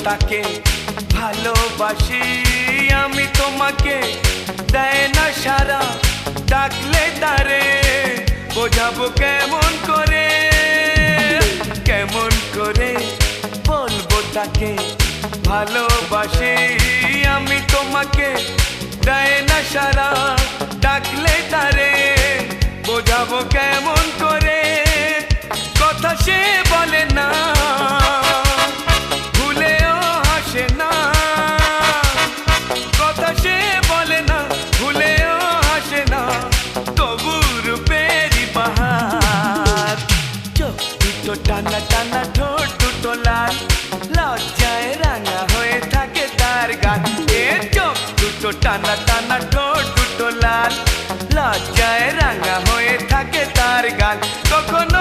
তাকে ভালোবাসি আমি তোমাকে দেয় না সারা ডাকলে তারে বোঝাবো কেমন করে বলবো তাকে ভালোবাসি আমি তোমাকে দেয় না সারা ডাকলে তারে বোঝাবো কেমন করে কথা সে বলে না ভুলেও হাসে না কথা সে বলে না ভুলেও হাসে না তবু রূপেরই বাহার চোখ দুটো টানা টানা ঠোঁট দুটো লাল লজ্জায় রাঙা হয়ে থাকে তার গান চোখ দুটো টানা